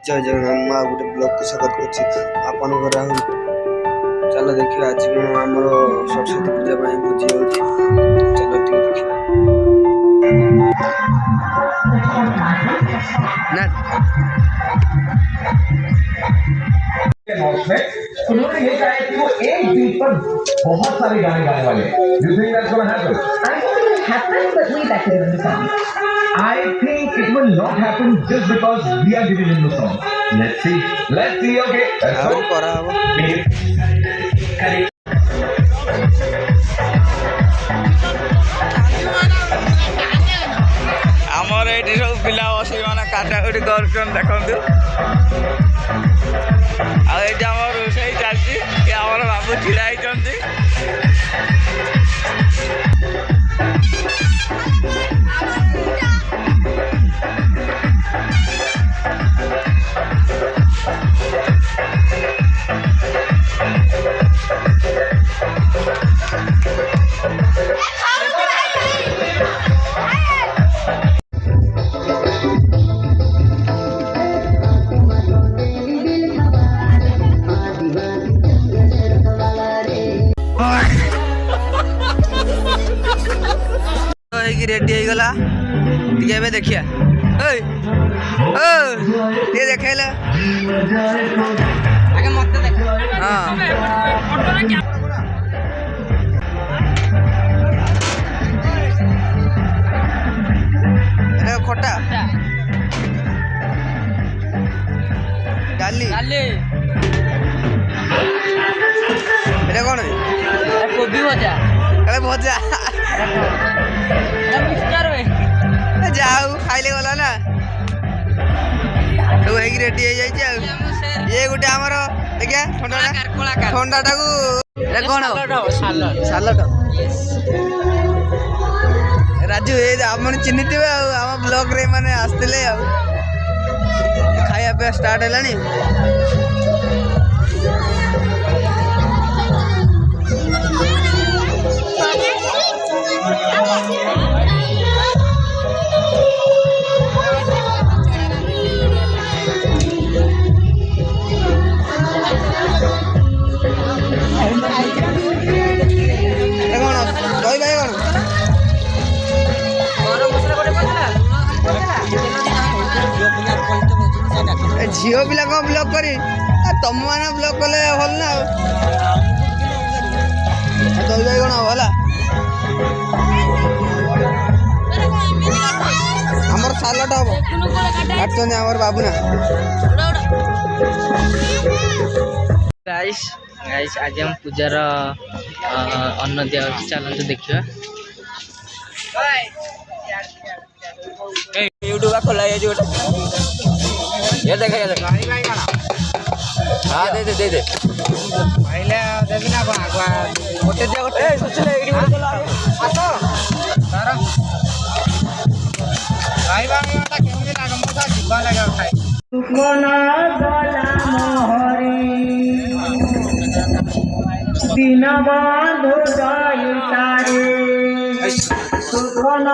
जय जगन्नाथ माँ गोटे ब्लॉग को स्वागत कर चल देखिए आज आम सरस्वती पूजा भोजी हो चलो देखिए उन्होंने ये कहा कि वो एक बीट पर बहुत सारे गाने गाने वाले हैं। You think that's gonna happen? I think it will happen, but we back it in the song. I think it will not happen just because we are giving him the song. Let's see. Let's see. Okay. Let's go. आमर ये सब पिला बस मैंने काटाकुटी कर देखु आम रोषे चलती बाबू ढिला होती रेडी हो गला टे देखिया देखे खटा डाली कौन कोबी भजा भजा जाऊ खाइले गला ना तो रेडी हो जाए ये गोटे आमर देखिया ठंडा कौन सालट राजू ये आप चिन्ह थे आम ब्लॉग रे माने आसते खाया पे स्टार्ट है झील पिला कौन ब्लॉग कर तुम मैंने ब्लॉग कले भल ना दही भाई कौन भला आमर सालट हम काटुच्च आमर बाबू ना गाइस आज हम पूजार अन्न दिया चलते देखा यूट्यूब खोला ये देखे हाँ दे पहले देवी ना गोटे दिन बंधु तारे सुखन